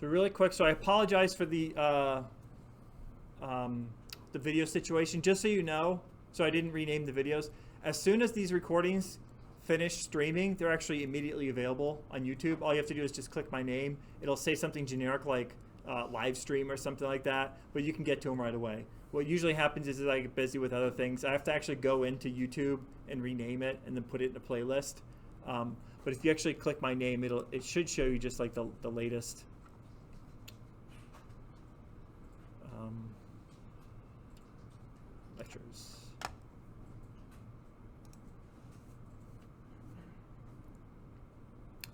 So really quick, so I apologize for the video situation. Just so you know, so I didn't rename the videos. As soon as these recordings finish streaming, they're actually immediately available on YouTube. All you have to do is just click my name. It'll say something generic like live stream or something like that, but you can get to them right away. What usually happens is I get busy with other things. I have to actually go into YouTube and rename it and then put it in a playlist. But if you actually click my name, it should show you just like the latest lectures.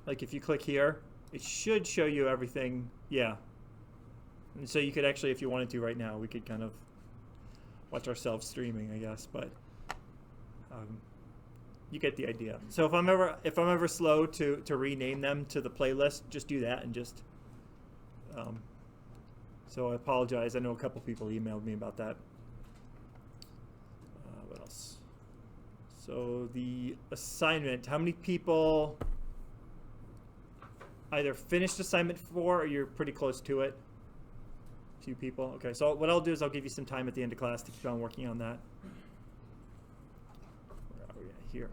Like if you click here, it should show you everything. Yeah. And so you could actually, if you wanted to right now, we could kind of watch ourselves streaming, I guess, but you get the idea. So if I'm ever slow to rename them to the playlist, just do that and just so I apologize. I know a couple people emailed me about that. What else? So the assignment, how many people either finished assignment 4 or you're pretty close to it? 2 people. Okay, so what I'll do is I'll give you some time at the end of class to keep on working on that. Where are we at here?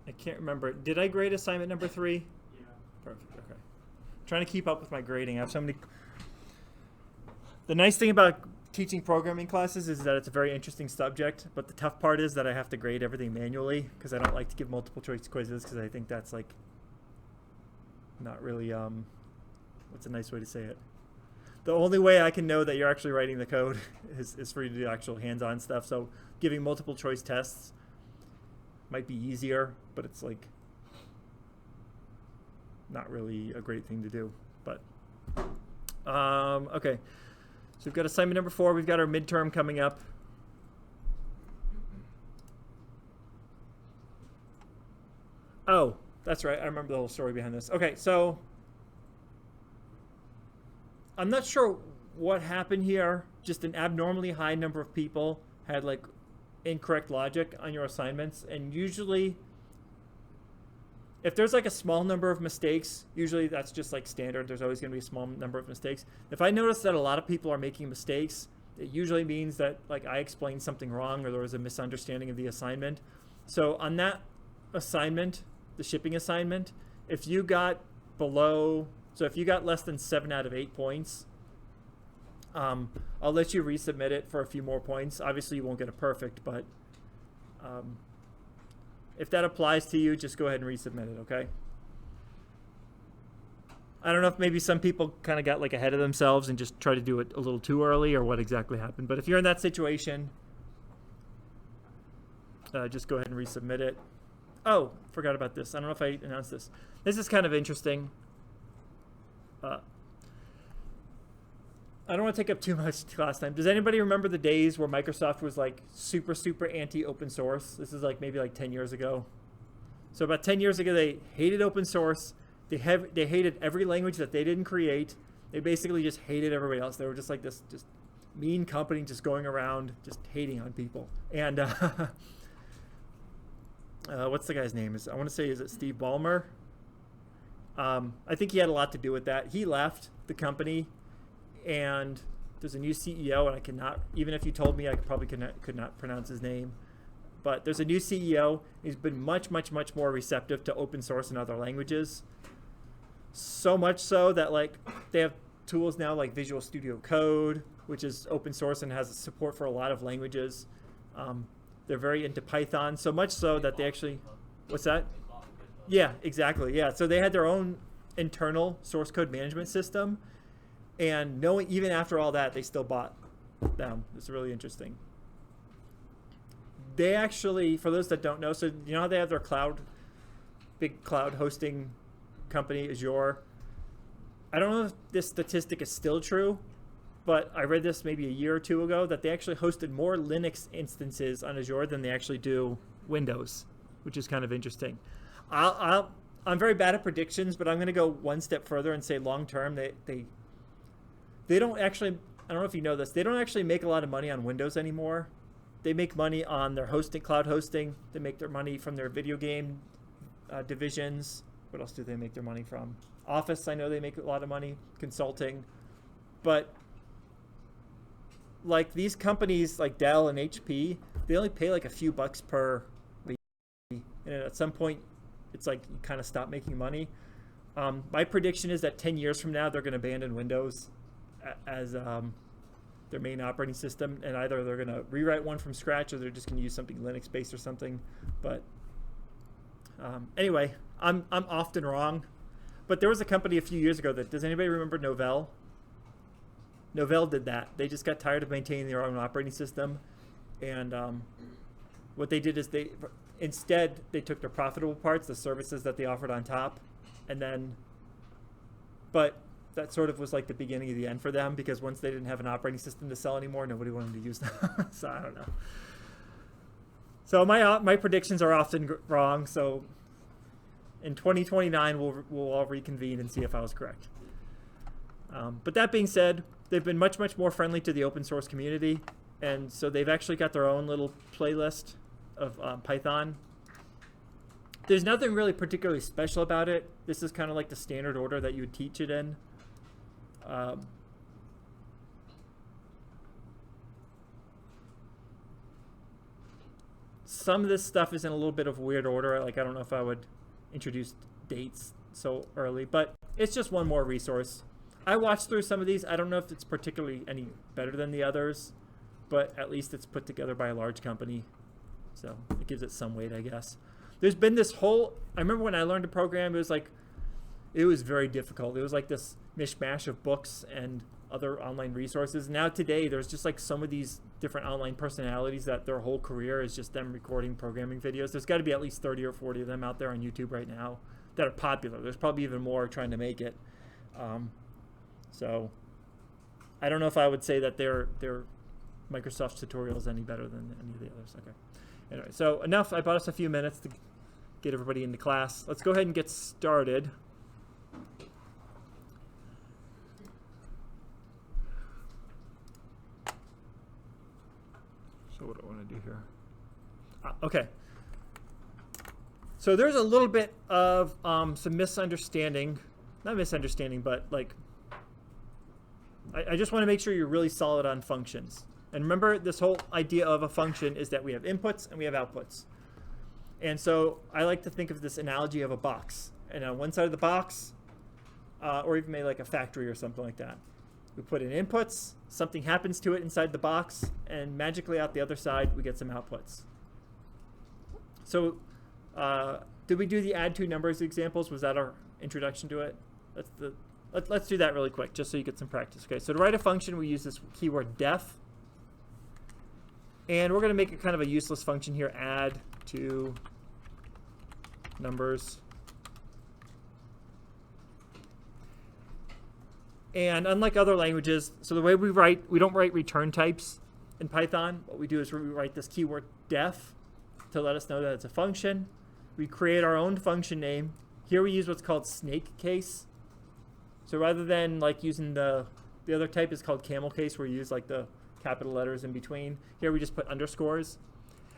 I can't remember. Did I grade assignment number 3? Yeah. Perfect. Okay. I'm trying to keep up with my grading. I have so many. The nice thing about teaching programming classes is that it's a very interesting subject, but the tough part is that I have to grade everything manually because I don't like to give multiple choice quizzes because I think that's like not really what's a nice way to say it? The only way I can know that you're actually writing the code is for you to do actual hands-on stuff. So giving multiple choice tests might be easier, but it's like not really a great thing to do. But okay. So we've got assignment number 4. We've got our midterm coming up. Oh, that's right. I remember the whole story behind this. Okay, so I'm not sure what happened here. Just an abnormally high number of people had like incorrect logic on your assignments. And usually, if there's like a small number of mistakes, usually that's just like standard. There's always going to be a small number of mistakes. If I notice that a lot of people are making mistakes, it usually means that like I explained something wrong or there was a misunderstanding of the assignment. So on that assignment, the shipping assignment, if you got below, so if you got less than 7 out of 8 points, I'll let you resubmit it for a few more points. Obviously you won't get a perfect, but if that applies to you, just go ahead and resubmit it, okay? I don't know if maybe some people kind of got like ahead of themselves and just try to do it a little too early or what exactly happened. But if you're in that situation, just go ahead and resubmit it. Oh, forgot about this. I don't know if I announced this. This is kind of interesting. I don't want to take up too much class time. Does anybody remember the days where Microsoft was like super anti-open source? This is like maybe like 10 years ago. So about 10 years ago, they hated open source. They hated every language that they didn't create. They basically just hated everybody else. They were just like this just mean company just going around just hating on people. And what's the guy's name? I want to say, is it Steve Ballmer? I think he had a lot to do with that. He left the company, and there's a new CEO, and I cannot, even if you told me, I probably could not pronounce his name. But there's a new CEO. He's been much more receptive to open source and other languages. So much so that like they have tools now like Visual Studio Code, which is open source and has support for a lot of languages. They're very into Python, so much so that they actually, what's that? Yeah, exactly. Yeah, so they had their own internal source code management system, and knowing even after all that, they still bought them. It's really interesting. They actually, for those that don't know, so you know how they have their big cloud hosting company, Azure? I don't know if this statistic is still true, but I read this maybe a year or 2 ago that they actually hosted more Linux instances on Azure than they actually do Windows, which is kind of interesting. I'm very bad at predictions, but I'm going to go one step further and say long term they don't actually, I don't know if you know this, they don't actually make a lot of money on Windows anymore. They make money on their hosting, cloud hosting. They make their money from their video game divisions. What else do they make their money from? Office, I know they make a lot of money. Consulting. But like these companies like Dell and HP, they only pay like a few bucks per week. And at some point, it's like you kind of stop making money. My prediction is that 10 years from now, they're going to abandon Windows as their main operating system. And either they're going to rewrite one from scratch or they're just going to use something Linux-based or something. But anyway, I'm often wrong. But there was a company a few years ago that, does anybody remember Novell? Novell did that. They just got tired of maintaining their own operating system. And what they did is instead they took their profitable parts, the services that they offered on top, and then, but that sort of was like the beginning of the end for them, because once they didn't have an operating system to sell anymore, nobody wanted to use them. So I don't know. So my predictions are often wrong. So in 2029, we'll all reconvene and see if I was correct. But that being said, they've been much more friendly to the open source community, and so they've actually got their own little playlist of Python. There's nothing really particularly special about it. This is kind of like the standard order that you would teach it in. Some of this stuff is in a little bit of a weird order. Like, I don't know if I would introduce dates so early, but it's just one more resource. I watched through some of these. I don't know if it's particularly any better than the others, but at least it's put together by a large company. So it gives it some weight, I guess. There's been this whole, I remember when I learned to program, it was very difficult. It was like this mishmash of books and other online resources. Now today, there's just like some of these different online personalities that their whole career is just them recording programming videos. There's got to be at least 30 or 40 of them out there on YouTube right now that are popular. There's probably even more trying to make it. So I don't know if I would say that their Microsoft tutorials any better than any of the others. Okay. Anyway, so enough. I bought us a few minutes to get everybody into class. Let's go ahead and get started. So what do I want to do here? Okay. So there's a little bit of some misunderstanding. Not misunderstanding, but like, I just want to make sure you're really solid on functions. And remember, this whole idea of a function is that we have inputs and we have outputs. And so I like to think of this analogy of a box. And on one side of the box, or even maybe like a factory or something like that, we put in inputs, something happens to it inside the box, and magically out the other side, we get some outputs. So did we do the add two numbers examples? Was that our introduction to it? Let's do that really quick, just so you get some practice. Okay, so to write a function, we use this keyword def. And we're going to make it kind of a useless function here, add two numbers. And unlike other languages, so the way we don't write return types in Python. What we do is we write this keyword def to let us know that it's a function. We create our own function name. Here we use what's called snake case. So rather than like using the other type is called camel case, where you use like the capital letters in between. Here we just put underscores.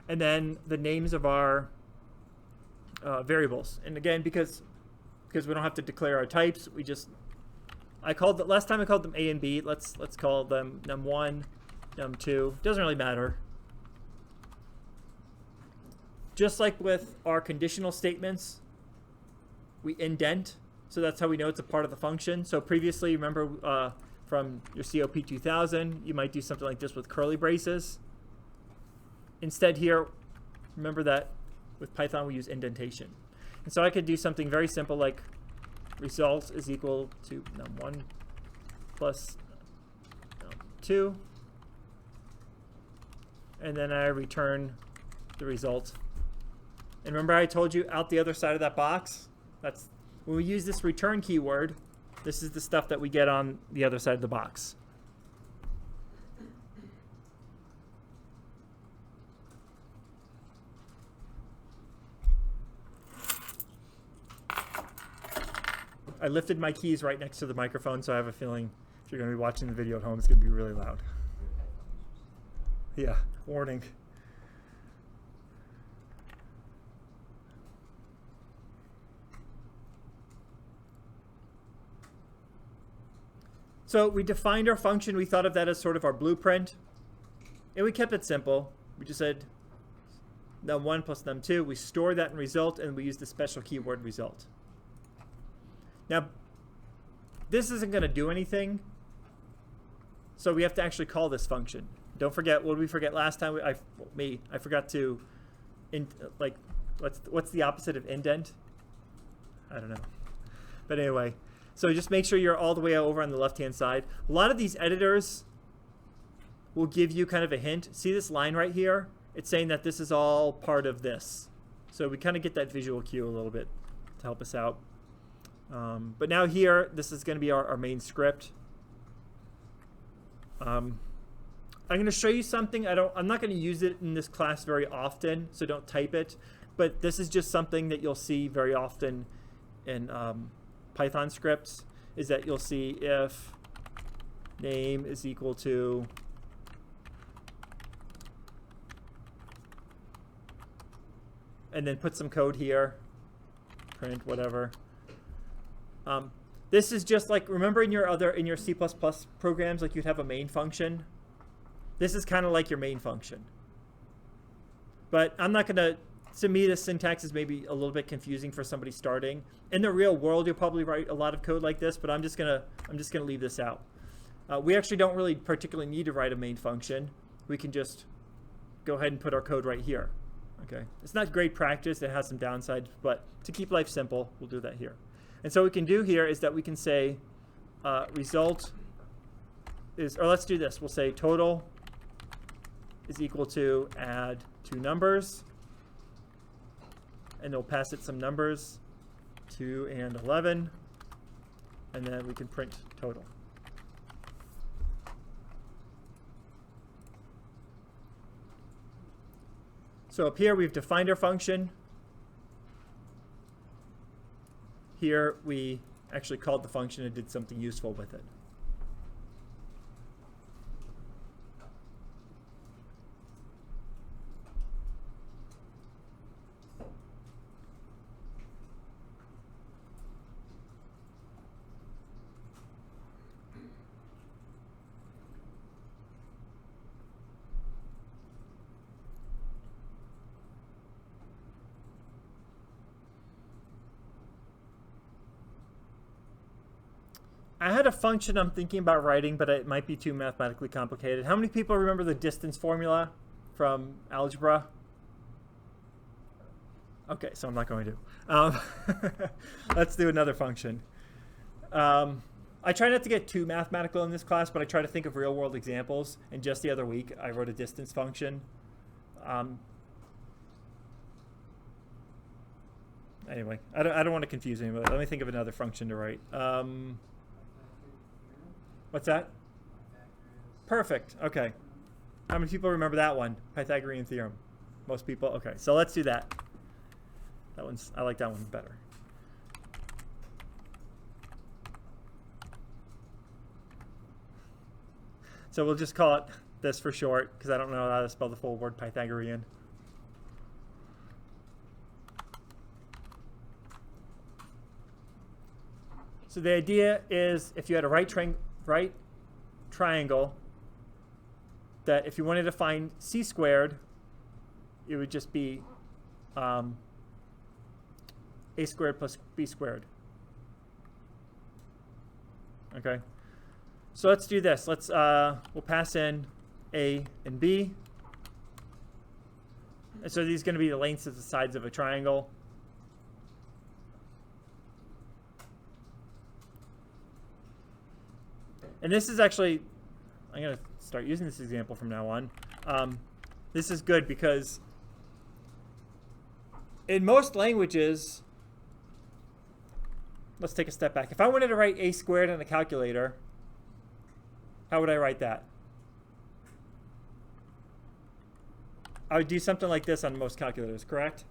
And then the names of our variables. And again, because we don't have to declare our types, we just, last time I called them A and B. Let's call them num1, num2. Doesn't really matter. Just like with our conditional statements, we indent. So that's how we know it's a part of the function. So previously, remember from your COP2030, you might do something like this with curly braces. Instead here, remember that with Python we use indentation. And so I could do something very simple like result is equal to num1 plus num2. And then I return the result. And remember I told you out the other side of that box, that's when we use this return keyword, this is the stuff that we get on the other side of the box. I lifted my keys right next to the microphone, so I have a feeling if you're going to be watching the video at home, it's going to be really loud. Yeah, warning. So we defined our function. We thought of that as sort of our blueprint. And we kept it simple. We just said num1 plus num2. We store that in result, and we use the special keyword result. Now, this isn't going to do anything. So we have to actually call this function. Don't forget, what did we forget last time? I forgot to, what's the opposite of indent? I don't know. But anyway, so just make sure you're all the way over on the left-hand side. A lot of these editors will give you kind of a hint. See this line right here? It's saying that this is all part of this. So we kind of get that visual cue a little bit to help us out. But now here, this is going to be our main script. I'm going to show you something. I'm not going to use it in this class very often, so don't type it. But this is just something that you'll see very often in Python scripts, is that you'll see if name is equal to and then put some code here, print whatever. This is just like, remember in your C++ programs, like you'd have a main function. This is kind of like your main function. But I'm not going to me, the syntax is maybe a little bit confusing for somebody starting. In the real world, you'll probably write a lot of code like this, but I'm just gonna leave this out. We actually don't really particularly need to write a main function. We can just go ahead and put our code right here. Okay, it's not great practice. It has some downsides, but to keep life simple, we'll do that here. And so what we can do here is that we can say result is, or let's do this. We'll say total is equal to add two numbers. And we'll pass it some numbers, 2 and 11. And then we can print total. So up here, we've defined our function. Here, we actually called the function and did something useful with it. I had a function I'm thinking about writing, but it might be too mathematically complicated. How many people remember the distance formula from algebra? Okay, so I'm not going to. Let's do another function. I try not to get too mathematical in this class, but I try to think of real-world examples. And just the other week, I wrote a distance function. Anyway, I don't want to confuse anybody. Let me think of another function to write. What's that? Perfect. Okay. How many people remember that one? Pythagorean Theorem. Most people? Okay, so let's do that. I like that one better. So we'll just call it this for short, because I don't know how to spell the full word Pythagorean. So the idea is, if you had a right triangle, that if you wanted to find c squared, it would just be a squared plus b squared. Okay, so let's do this. We'll pass in a and b, and so these are going to be the lengths of the sides of a triangle. And this is actually, I'm going to start using this example from now on. This is good because in most languages, let's take a step back. If I wanted to write a squared on a calculator, how would I write that? I would do something like this on most calculators, correct?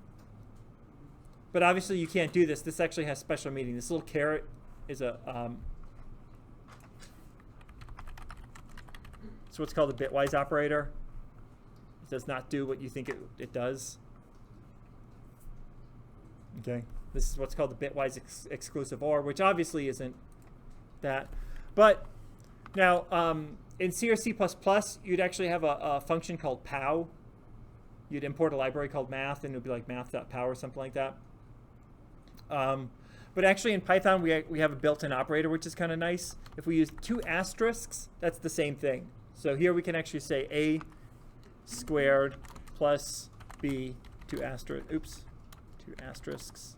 But obviously you can't do this. This actually has special meaning. This little caret is a it's what's called a bitwise operator. It does not do what you think it does. Okay, this is what's called the bitwise exclusive OR, which obviously isn't that. But Now, in C or C++, you'd actually have a function called pow. You'd import a library called math, and it would be like math.pow or something like that. But actually in Python, we have a built-in operator, which is kind of nice. If we use 2 asterisks, that's the same thing. So here we can actually say a squared plus b 2 asterisks.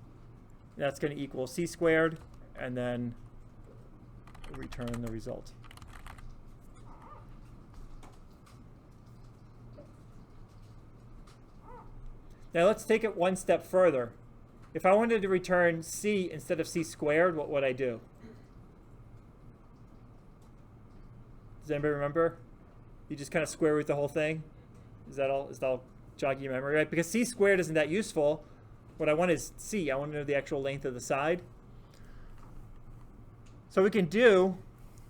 That's going to equal c squared, and then return the result. Now let's take it one step further. If I wanted to return c instead of c squared, what would I do? Does anybody remember? You just kind of square root the whole thing? Is that all? Is that all joggy your memory, right? Because c squared isn't that useful. What I want is c. I want to know the actual length of the side. So what we can do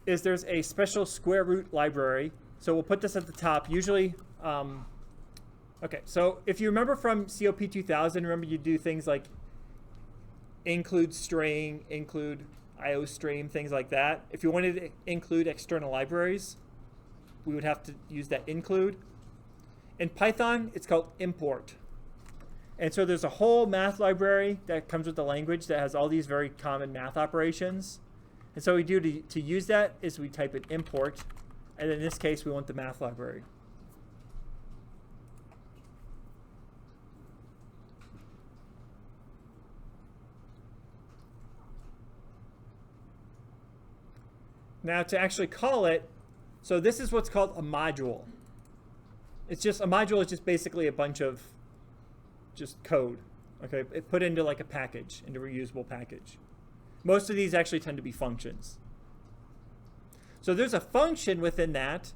is there's a special square root library. So we'll put this at the top. Usually, okay, so if you remember from COP2030, remember you do things like include string, include IOStream, things like that. If you wanted to include external libraries, we would have to use that include. In Python, it's called import. And so there's a whole math library that comes with the language that has all these very common math operations. And so what we do to use that is we type in import, and in this case, we want the math library. Now to actually call it, so this is what's called a module. It's just, a module is just basically a bunch of just code, okay? It put into like a package, into a reusable package. Most of these actually tend to be functions. So there's a function within that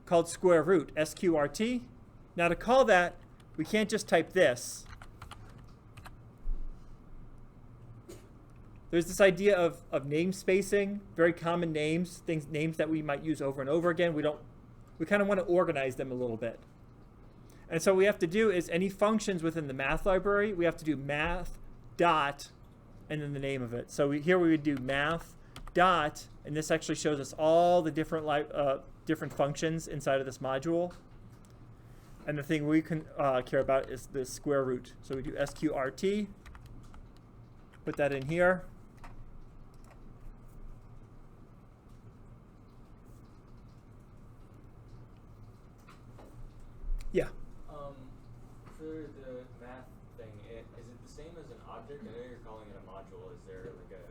called square root, sqrt. Now to call that, we can't just type this. There's this idea of name spacing, very common names, names that we might use over and over again. We kind of want to organize them a little bit. And so what we have to do is any functions within the math library, we have to do math dot and then the name of it. So here we would do math dot, and this actually shows us all the different functions inside of this module. And the thing we can care about is the square root. So we do sqrt, put that in here. Yeah. For the math thing, is it the same as an object? I know you're calling it a module. Is there like a...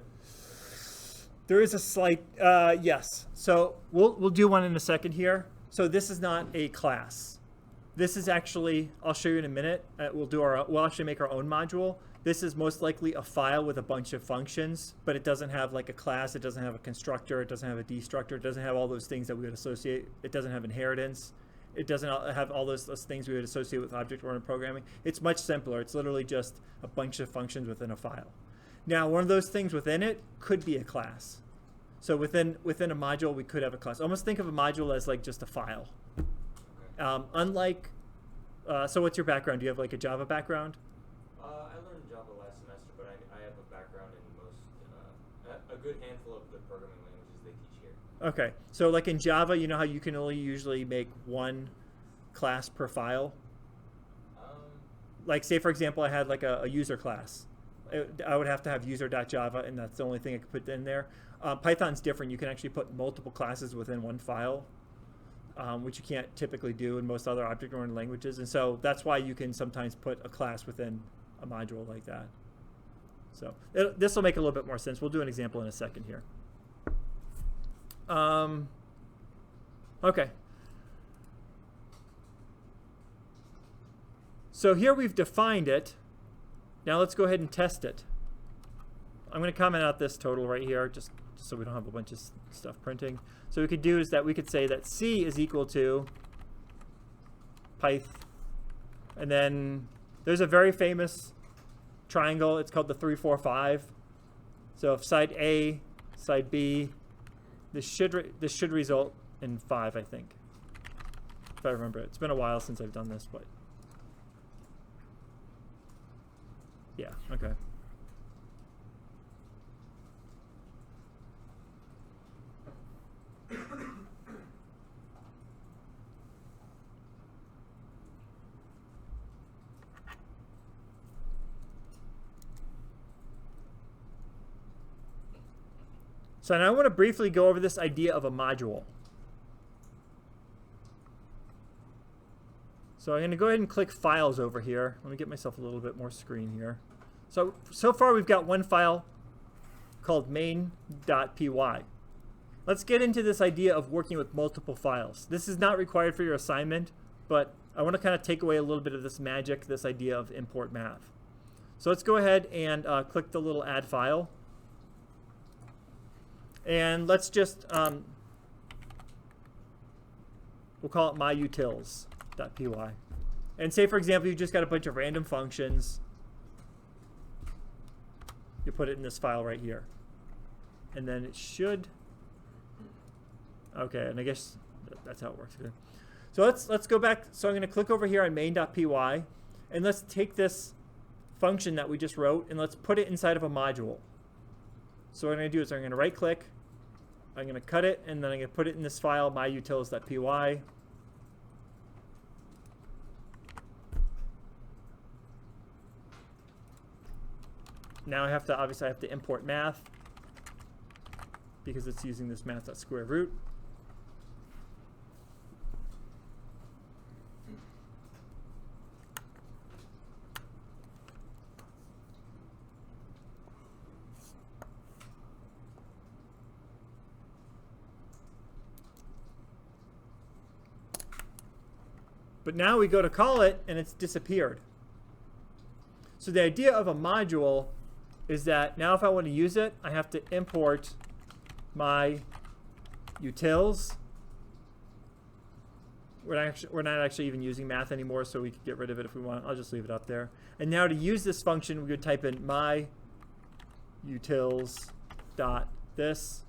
There is a slight, yes. So we'll do one in a second here. So this is not a class. This is actually, I'll show you in a minute. We'll actually make our own module. This is most likely a file with a bunch of functions, but it doesn't have like a class. It doesn't have a constructor. It doesn't have a destructor. It doesn't have all those things that we would associate. It doesn't have inheritance. It doesn't have all those things we would associate with object-oriented programming. It's much simpler. It's literally just a bunch of functions within a file. Now, one of those things within it could be a class. So within a module, we could have a class. Almost think of a module as like just a file. Unlike, so what's your background? Do you have like a Java background? I learned Java last semester, but I have a background in most, a good handful of the programming languages they teach here. Okay, so like in Java, you know how you can only usually make one class per file? Like say, for example, I had like a user class. I would have to have user.java, and that's the only thing I could put in there. Python's different. You can actually put multiple classes within one file, which you can't typically do in most other object-oriented languages. And so that's why you can sometimes put a class within a module like that. So this will make a little bit more sense. We'll do an example in a second here. Okay. So here we've defined it. Now let's go ahead and test it. I'm going to comment out this total right here, just so we don't have a bunch of stuff printing. So what we could do is that we could say that C is equal to Pyth. And then there's a very famous triangle. It's called the 3, 4, 5. So if side A, side B, this should result in 5, I think, if I remember it. It's been a while since I've done this, but yeah, okay. So now I want to briefly go over this idea of a module. So I'm going to go ahead and click Files over here. Let me get myself a little bit more screen here. So far we've got one file called main.py. Let's get into this idea of working with multiple files. This is not required for your assignment, but I want to kind of take away a little bit of this magic, this idea of import math. So let's go ahead and click the little add file. And let's just, we'll call it myutils.py. And say, for example, you just got a bunch of random functions. You put it in this file right here. And then it should, okay, and I guess that's how it works. Okay. So let's go back. So I'm going to click over here on main.py, and let's take this function that we just wrote, and let's put it inside of a module. So what I'm going to do is I'm going to right click, I'm going to cut it, and then I'm going to put it in this file, myutils.py. Now obviously I have to import math because it's using this math.square root. But now we go to call it, and it's disappeared. So the idea of a module is that now if I want to use it, I have to import my utils. We're not actually even using math anymore, so we could get rid of it if we want. I'll just leave it up there. And now to use this function, we would type in myutils.this.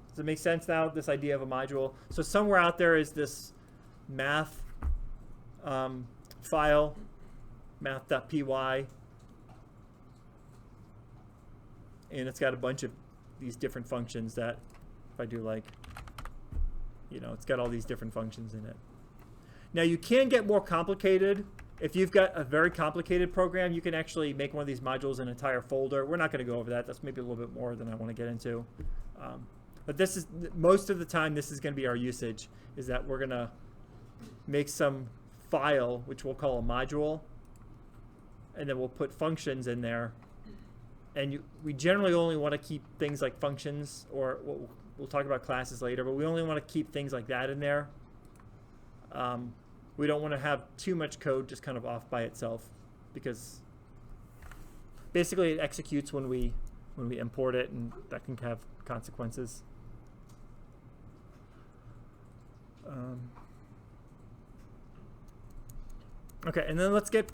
Does it make sense now, this idea of a module? So somewhere out there is this math file, math.py, and it's got a bunch of these different functions that, if I do like, it's got all these different functions in it. Now you can get more complicated. If you've got a very complicated program, you can actually make one of these modules an entire folder. We're not going to go over that. That's maybe a little bit more than I want to get into. But this is, most of the time, this is going to be our usage, is that we're going to make some file, which we'll call a module, and then we'll put functions in there. And we generally only want to keep things like functions, or we'll talk about classes later, but we only want to keep things like that in there. We don't want to have too much code just kind of off by itself, because basically it executes when we import it, and that can have consequences. Okay, and then let's get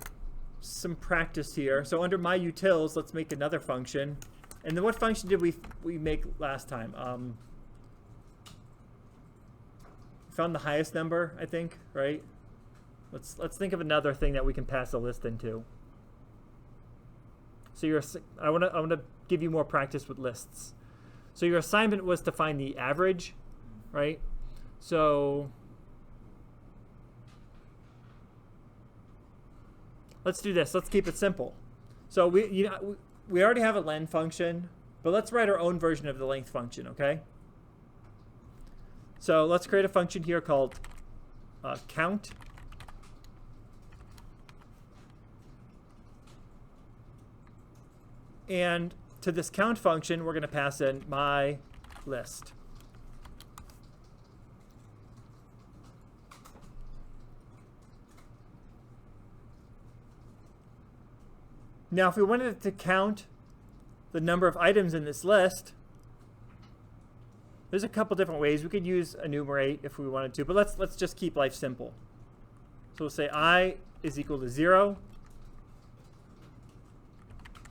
some practice here. So under myutils, let's make another function. And then what function did we make last time? Found the highest number, I think, right? Let's think of another thing that we can pass a list into. So I want to give you more practice with lists. So your assignment was to find the average, right? So let's do this. Let's keep it simple. So we already have a len function, but let's write our own version of the length function, okay? So let's create a function here called count. And to this count function, we're going to pass in my list. Now, if we wanted to count the number of items in this list, there's a couple different ways. We could use enumerate if we wanted to, but let's just keep life simple. So we'll say I is equal to 0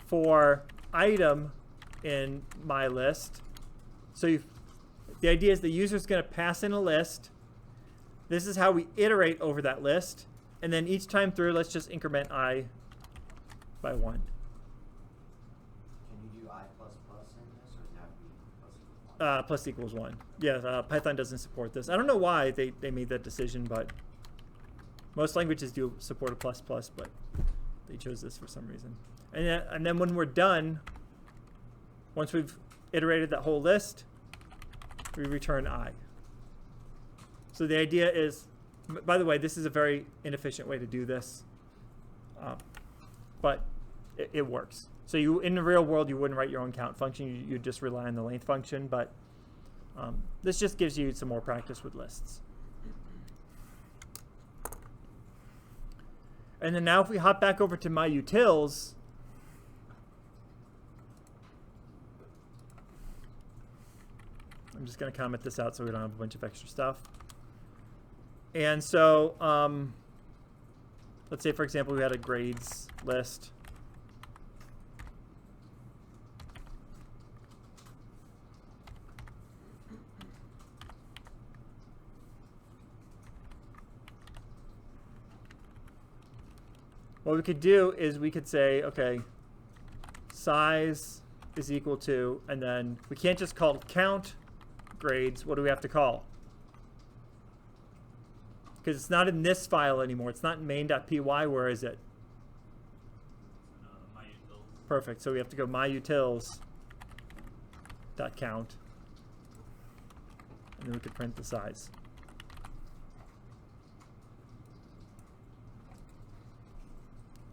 for item in my list. So the idea is the user is going to pass in a list. This is how we iterate over that list. And then each time through, let's just increment I by 1. Can you do I plus plus in this, or does it have to be plus equals 1? Plus equals 1. Yeah, Python doesn't support this. I don't know why they made that decision, but most languages do support a plus plus, but they chose this for some reason. And then when we're done, once we've iterated that whole list, we return I. So the idea is, by the way, this is a very inefficient way to do this, but it works. So you, in the real world, you wouldn't write your own count function. You'd just rely on the length function, but this just gives you some more practice with lists. And then now if we hop back over to my utils, I'm just going to comment this out so we don't have a bunch of extra stuff. And so let's say, for example, we had a grades list. What we could do is we could say, okay, size is equal to, and then we can't just call count grades. What do we have to call? Because it's not in this file anymore. It's not in main.py. Where is it? myutils. Perfect. So we have to go myutils.count. And then we could print the size.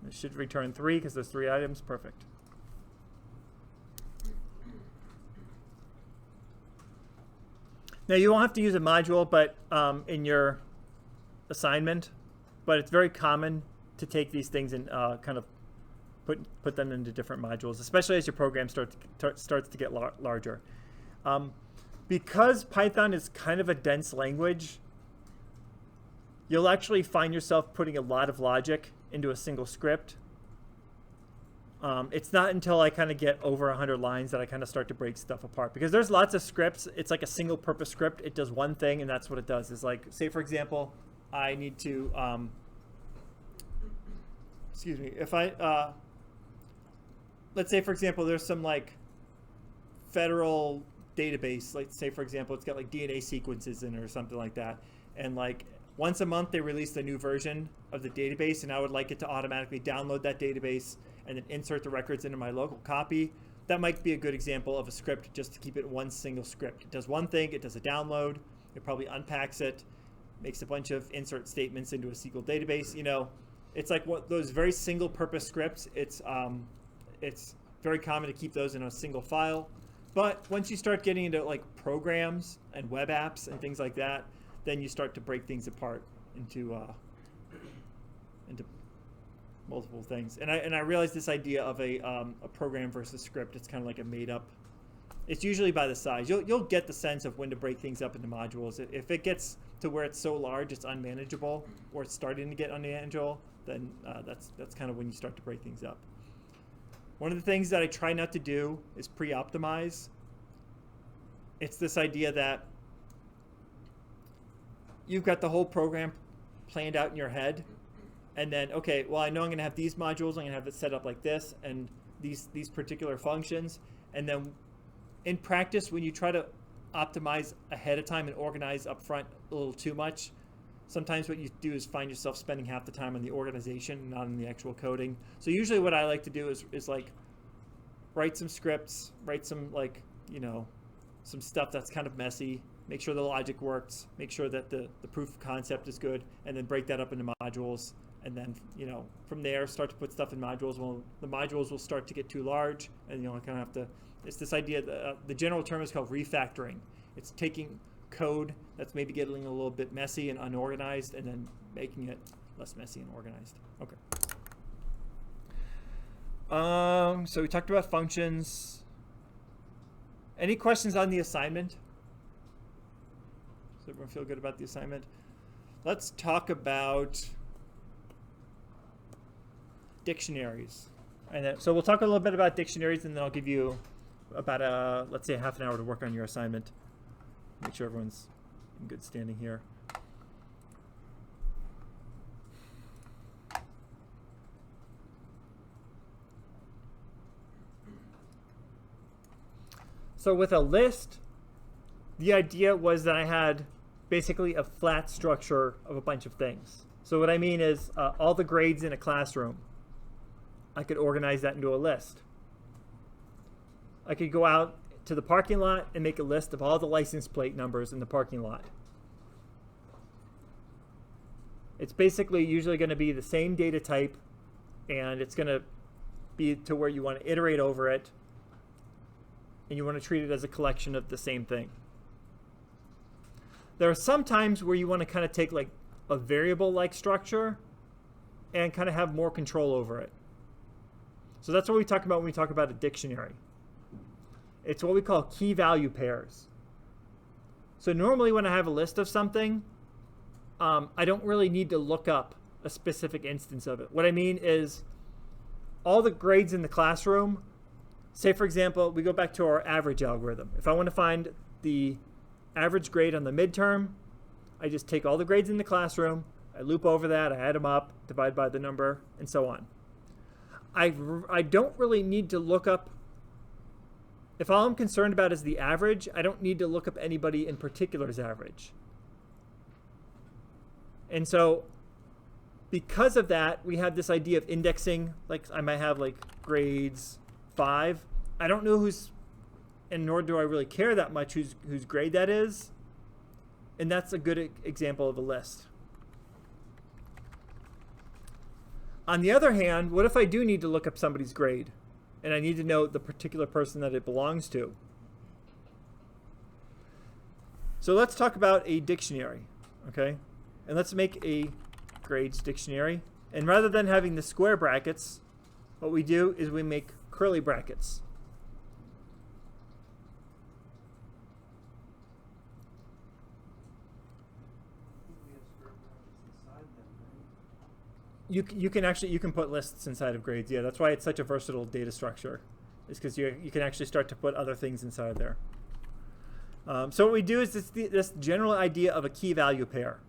It should return 3 because there's 3 items. Perfect. Now you won't have to use a module, but in your assignment, but it's very common to take these things and kind of put them into different modules, especially as your program starts to get larger. Because Python is kind of a dense language, you'll actually find yourself putting a lot of logic into a single script. It's not until I kind of get over 100 lines that I kind of start to break stuff apart, because there's lots of scripts. It's like a single purpose script. It does one thing, and that's what it does. Is like, say for example, I need to excuse me, if I let's say for example there's some like federal database, like say for example it's got like DNA sequences in it or something like that, and like once a month they release a new version of the database, and I would like it to automatically download that database and then insert the records into my local copy. That might be a good example of a script just to keep it one single script. It does one thing, it does a download, it probably unpacks it, makes a bunch of insert statements into a SQL database. You know, it's like what those very single purpose scripts, it's very common to keep those in a single file. But once you start getting into like programs and web apps and things like that, then you start to break things apart into multiple things. And I realize this idea of a program versus script, it's kind of like a made up. It's usually by the size. You'll get the sense of when to break things up into modules. If it gets to where it's so large it's unmanageable, or it's starting to get unmanageable, then that's kind of when you start to break things up. One of the things that I try not to do is pre-optimize. It's this idea that you've got the whole program planned out in your head, and then, okay, well, I know I'm going to have these modules, I'm going to have it set up like this, and these particular functions, and then in practice, when you try to optimize ahead of time and organize up front a little too much, sometimes what you do is find yourself spending half the time on the organization, not on the actual coding. So usually what I like to do is like write some scripts, write some like, you know, some stuff that's kind of messy, make sure the logic works, make sure that the proof of concept is good, and then break that up into modules. And then, you know, from there, start to put stuff in modules. Well, the modules will start to get too large, and you know, I kind of have to. It's this idea. The general term is called refactoring. It's taking code that's maybe getting a little bit messy and unorganized, and then making it less messy and organized. Okay. So we talked about functions. Any questions on the assignment? Does everyone feel good about the assignment? Let's talk about dictionaries. And then, so we'll talk a little bit about dictionaries, and then I'll give you about let's say half an hour to work on your assignment. Make sure everyone's in good standing here. So with a list, the idea was that I had basically a flat structure of a bunch of things. So what I mean is all the grades in a classroom. I could organize that into a list. I could go out to the parking lot and make a list of all the license plate numbers in the parking lot. It's basically usually going to be the same data type, and it's going to be to where you want to iterate over it, and you want to treat it as a collection of the same thing. There are some times where you want to kind of take like a variable-like structure and kind of have more control over it. So that's what we talk about when we talk about a dictionary. It's what we call key value pairs. So normally when I have a list of something, I don't really need to look up a specific instance of it. What I mean is all the grades in the classroom, say for example, we go back to our average algorithm. If I want to find the average grade on the midterm, I just take all the grades in the classroom, I loop over that, I add them up, divide by the number, and so on. I don't really need to look up, if all I'm concerned about is the average, I don't need to look up anybody in particular's average. And so because of that, we have this idea of indexing. Like I might have like grades 5. I don't know who's, and nor do I really care that much whose grade that is. And that's a good example of a list. On the other hand, what if I do need to look up somebody's grade and I need to know the particular person that it belongs to? So let's talk about a dictionary, okay? And let's make a grades dictionary. And rather than having the square brackets, what we do is we make curly brackets. You can put lists inside of grades. Yeah, that's why it's such a versatile data structure. Is because you can actually start to put other things inside there. So what we do is this general idea of a key value pair.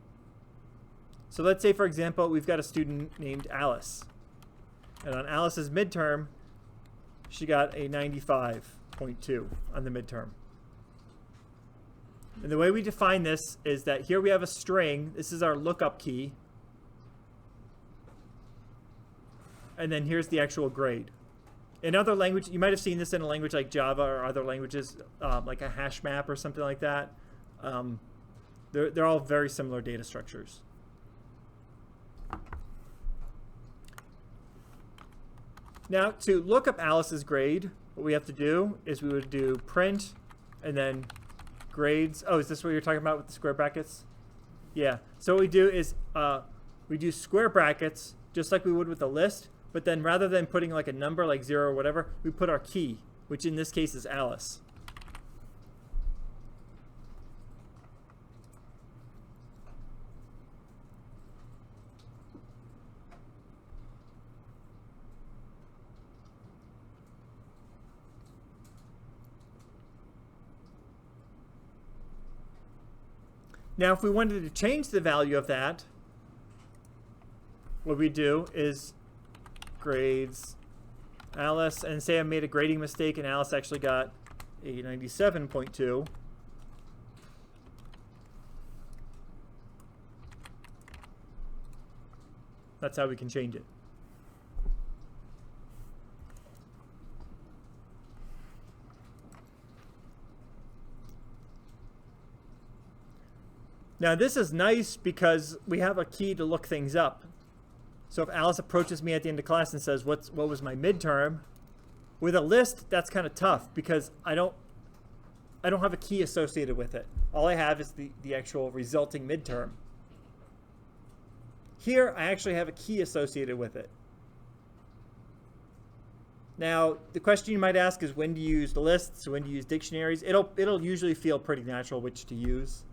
So let's say, for example, we've got a student named Alice. And on Alice's midterm, she got a 95.2 on the midterm. And the way we define this is that here we have a string. This is our lookup key. And then here's the actual grade. In other language, you might have seen this in a language like Java or other languages, like a hash map or something like that. They're all very similar data structures. Now, to look up Alice's grade, what we have to do is we would do print and then grades. Oh, is this what you're talking about with the square brackets? Yeah. So what we do is we do square brackets just like we would with a list, but then rather than putting like a number like 0 or whatever, we put our key, which in this case is Alice. Now, if we wanted to change the value of that, what we do is grades Alice, and say I made a grading mistake and Alice actually got a 97.2. That's how we can change it. Now this is nice because we have a key to look things up. So if Alice approaches me at the end of class and says, what was my midterm? With a list, that's kind of tough because I don't have a key associated with it. All I have is the actual resulting midterm. Here, I actually have a key associated with it. Now, the question you might ask is, when do you use the lists? When do you use dictionaries? It'll usually feel pretty natural which to use.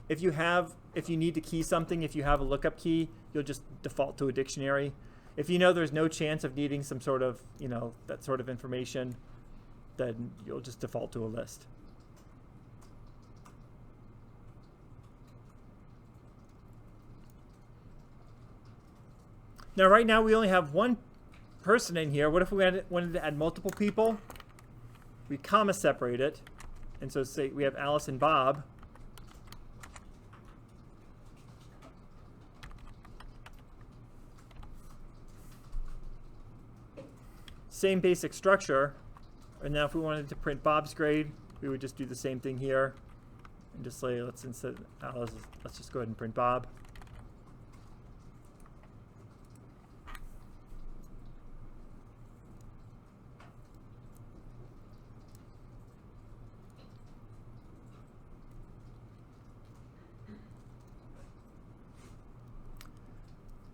If you need to key something, if you have a lookup key, you'll just default to a dictionary. If you know there's no chance of needing some sort of, that sort of information, then you'll just default to a list. Now, right now, we only have one person in here. What if we wanted to add multiple people? We comma separate it. And so say we have Alice and Bob. same basic structure. And now if we wanted to print Bob's grade, we would just do the same thing here. And just say, let's instead Alice, let's just go ahead and print Bob.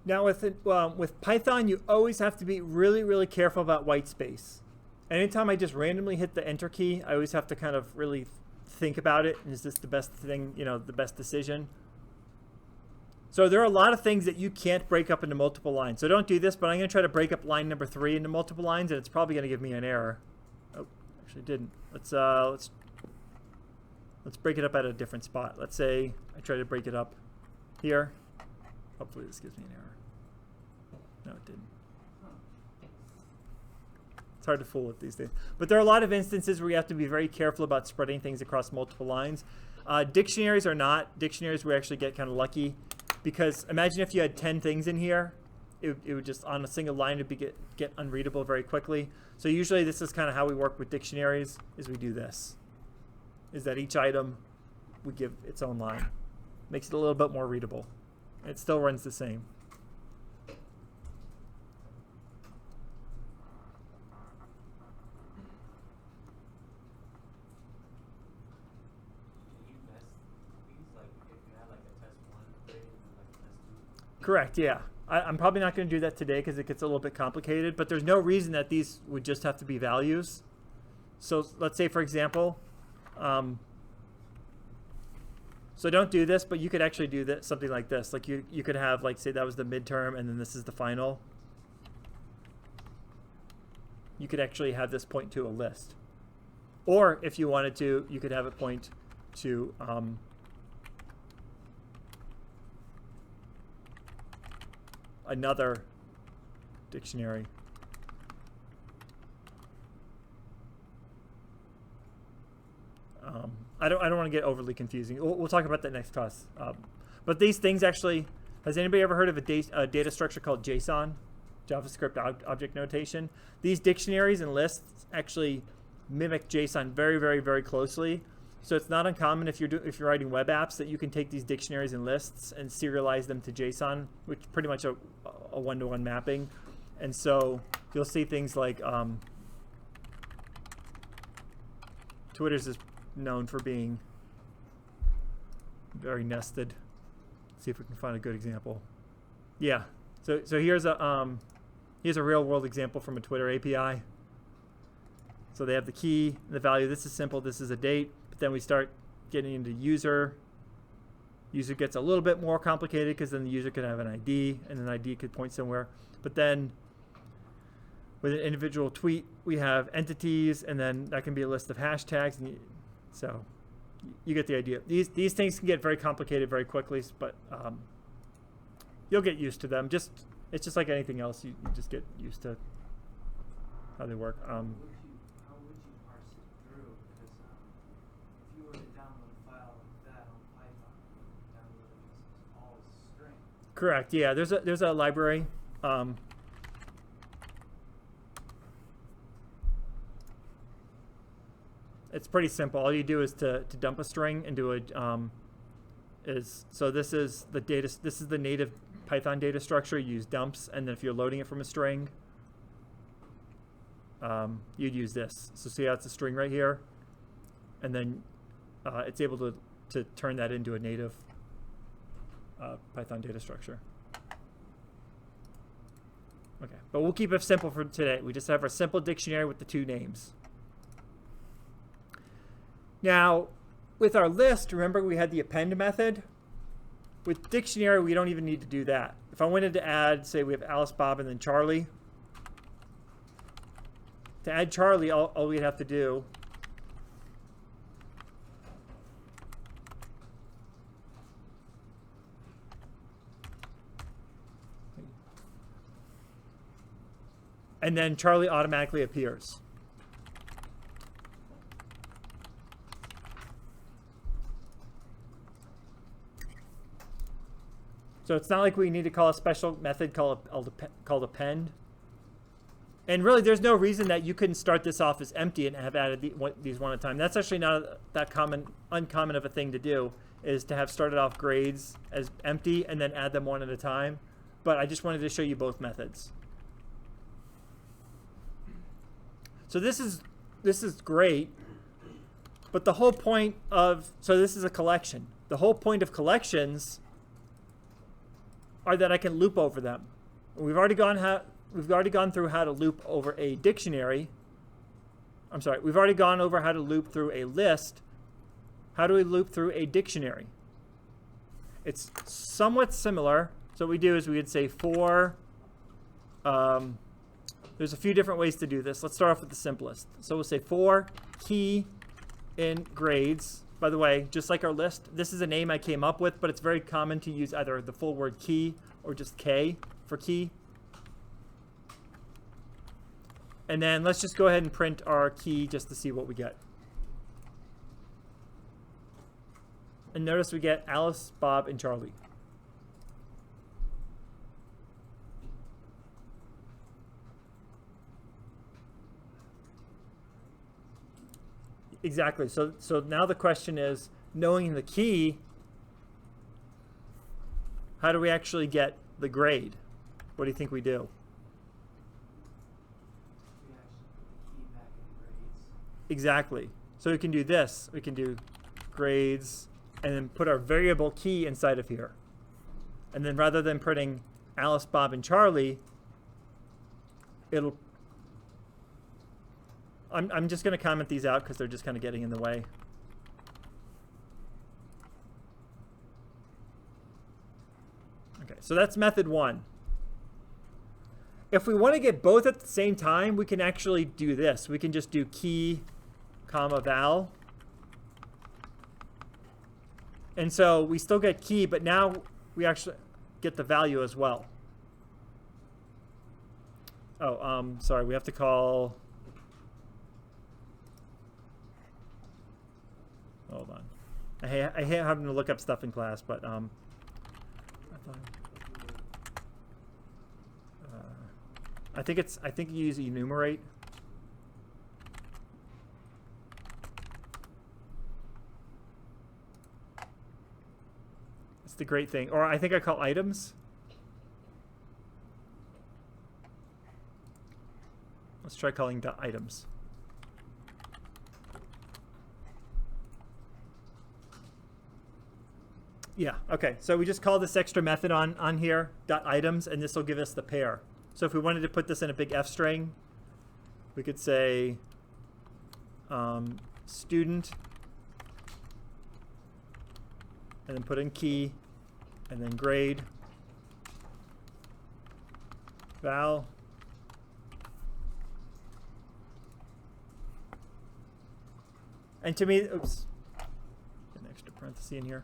Now with Python, you always have to be really, really careful about white space. Anytime I just randomly hit the enter key, I always have to kind of really think about it. Is this the best thing, the best decision? So there are a lot of things that you can't break up into multiple lines. So don't do this, but I'm going to try to break up line number 3 into multiple lines, and it's probably going to give me an error. Oh, actually it didn't. Let's break it up at a different spot. Let's say I try to break it up here. Hopefully this gives me an error. No, it didn't. It's hard to fool with these days. But there are a lot of instances where you have to be very careful about spreading things across multiple lines. Dictionaries are not. Dictionaries we actually get kind of lucky, because imagine if you had 10 things in here. It would just, on a single line, it would get unreadable very quickly. So usually this is kind of how we work with dictionaries, is we do this. Is that each item we give its own line. Makes it a little bit more readable. It still runs the same. Correct, yeah. I'm probably not going to do that today because it gets a little bit complicated, but there's no reason that these would just have to be values. So let's say, for example, so don't do this, but you could actually do this, something like this. Like you could have, like, say that was the midterm and then this is the final. You could actually have this point to a list. Or if you wanted to, you could have it point to another dictionary. I don't want to get overly confusing. We'll talk about that next class. But these things actually, has anybody ever heard of a data structure called JSON, JavaScript object notation? These dictionaries and lists actually mimic JSON very, very, very closely. So it's not uncommon if you're writing web apps that you can take these dictionaries and lists and serialize them to JSON, which is pretty much a one-to-one mapping. And so you'll see things like Twitter's is known for being very nested. Let's see if we can find a good example. Yeah. So here's a real world example from a Twitter API. So they have the key, the value. This is simple. This is a date. But then we start getting into user. User gets a little bit more complicated because then the user could have an ID, and an ID could point somewhere. But then with an individual tweet, we have entities, and then that can be a list of hashtags. And so you get the idea. These things can get very complicated very quickly, but you'll get used to them. It's just like anything else. You just get used to how they work. How would you parse it through? Because if you were to download a file like that on Python, you would download it as all as string. Correct. Yeah. There's a library. It's pretty simple. All you do is to dump a string into a so this is the data. This is the native Python data structure. You use dumps, and then if you're loading it from a string, you'd use this. So see how it's a string right here, and then it's able to turn that into a native Python data structure. Okay, but we'll keep it simple for today. We just have our simple dictionary with the two names. Now, with our list, remember we had the append method. With dictionary, we don't even need to do that. If I wanted to add, say we have Alice, Bob, and then Charlie. To add Charlie, all we'd have to do and then Charlie automatically appears. So it's not like we need to call a special method called append. And really, there's no reason that you couldn't start this off as empty and have added these one at a time. That's actually not that uncommon of a thing to do, is to have started off grades as empty and then add them one at a time. But I just wanted to show you both methods. So this is great, but the whole point of, so this is a collection. The whole point of collections are that I can loop over them. We've already gone through how to loop over a dictionary. I'm sorry, we've already gone over how to loop through a list. How do we loop through a dictionary? It's somewhat similar. So what we do is we would say for, there's a few different ways to do this. Let's start off with the simplest. So we'll say for key in grades. By the way, just like our list, this is a name I came up with, but it's very common to use either the full word key or just K for key. And then let's just go ahead and print our key just to see what we get. And notice we get Alice, Bob, and Charlie. Exactly. So now the question is, knowing the key, how do we actually get the grade? What do you think we do? We actually put the key back in grades. Exactly. So we can do this. We can do grades and then put our variable key inside of here. And then rather than printing Alice, Bob, and Charlie, it'll... I'm just going to comment these out because they're just kind of getting in the way. Okay, so that's method one. If we want to get both at the same time, we can actually do this. We can just do key, comma, val. And so we still get key, but now we actually get the value as well. Oh, sorry, we have to call... Hold on. I hate having to look up stuff in class, but I think you use enumerate. It's the great thing. Or I think I call items. Let's try calling the items. Yeah, okay, so we just call this extra method on here, .items, and this will give us the pair. So if we wanted to put this in a big F string, we could say student, and then put in key, and then grade, val, and to me, oops, an extra parenthesis in here.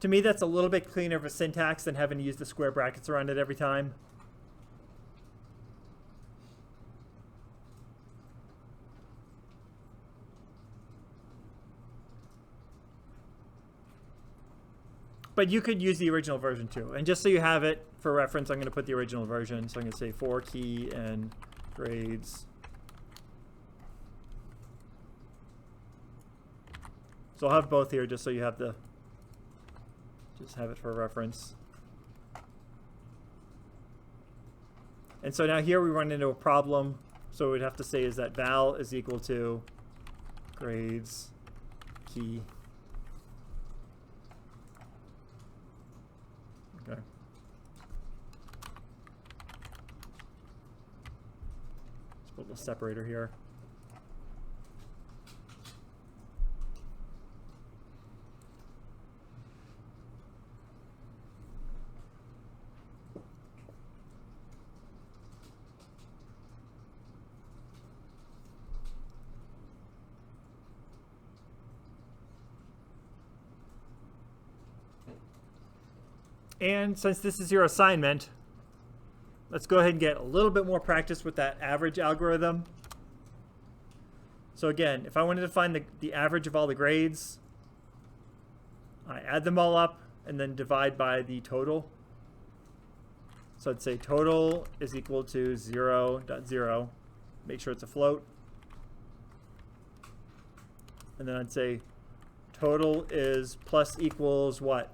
To me, that's a little bit cleaner of a syntax than having to use the square brackets around it every time. But you could use the original version too. And just so you have it for reference, I'm going to put the original version. So I'm going to say for key and grades. So I'll have both here just so you have the... Just have it for reference. And so now here we run into a problem. So what we'd have to say is that val is equal to grades key. Okay. Let's put the separator here. And since this is your assignment, let's go ahead and get a little bit more practice with that average algorithm. So again, if I wanted to find the average of all the grades, I add them all up and then divide by the total. So I'd say total is equal to 0.0. Make sure it's a float. And then I'd say total is plus equals what?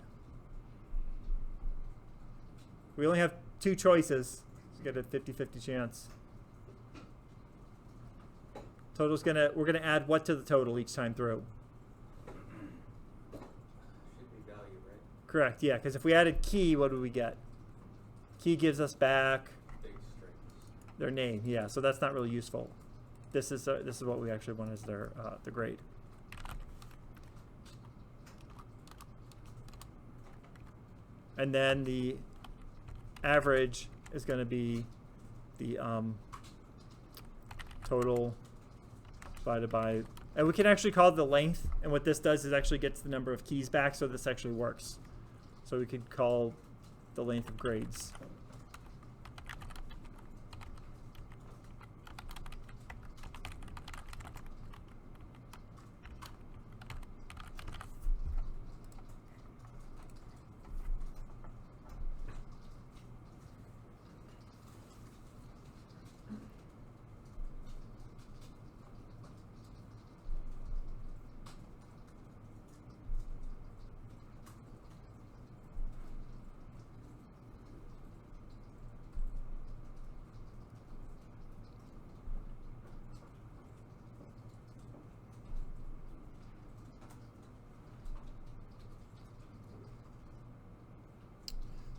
We only have two choices. So you get a 50-50 chance. Total's we're gonna add what to the total each time through? Should be value, right? Correct, yeah, because if we added key, what do we get? Key gives us back Big strings. their name, yeah, so that's not really useful. This is what we actually want as their the grade. And then the average is going to be the total divided by, and we can actually call it the length, and what this does is actually gets the number of keys back, so this actually works. So we could call the length of grades.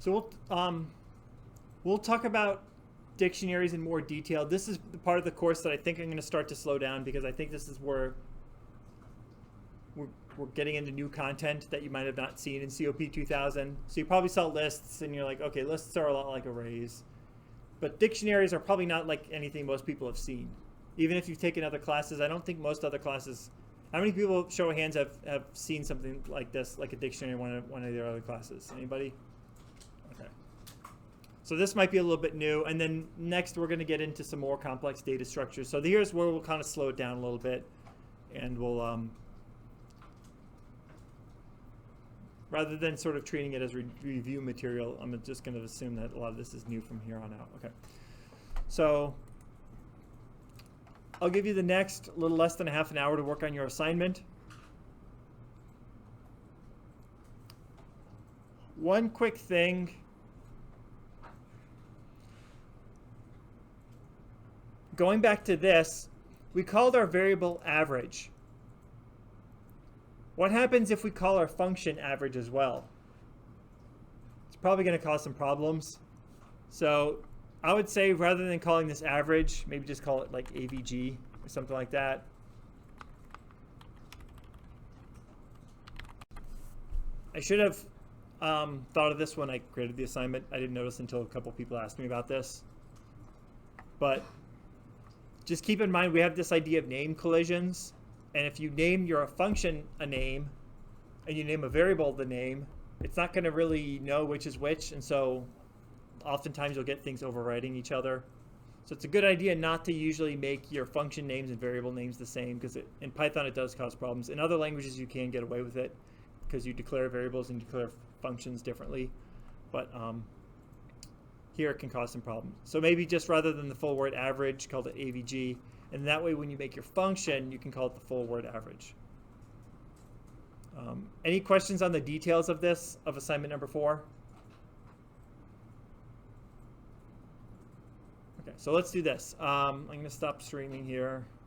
So we'll talk about dictionaries in more detail. This is the part of the course that I think I'm going to start to slow down, because I think this is where we're getting into new content that you might have not seen in COP2030. So you probably saw lists and you're like, okay, lists are a lot like arrays. But dictionaries are probably not like anything most people have seen. Even if you've taken other classes, I don't think most other classes, how many people, show of hands, have seen something like this, like a dictionary in one of their other classes? Anybody? Okay. So this might be a little bit new. And then next we're going to get into some more complex data structures. So here's where we'll kind of slow it down a little bit. And we'll, rather than sort of treating it as review material, I'm just going to assume that a lot of this is new from here on out. Okay. So I'll give you the next little less than a half an hour to work on your assignment. One quick thing. Going back to this, we called our variable average. What happens if we call our function average as well? It's probably going to cause some problems. So I would say rather than calling this average, maybe just call it like AVG or something like that. I should have thought of this when I created the assignment. I didn't notice until a couple people asked me about this. But just keep in mind we have this idea of name collisions. And if you name your function a name and you name a variable the name, it's not going to really know which is which. And so oftentimes you'll get things overriding each other. So it's a good idea not to usually make your function names and variable names the same, because in Python it does cause problems. In other languages you can get away with it because you declare variables and declare functions differently. But here it can cause some problems. So maybe just rather than the full word average, call it AVG. And that way when you make your function, you can call it the full word average. Any questions on the details of this, of assignment number 4? Okay, so let's do this. I'm going to stop streaming here.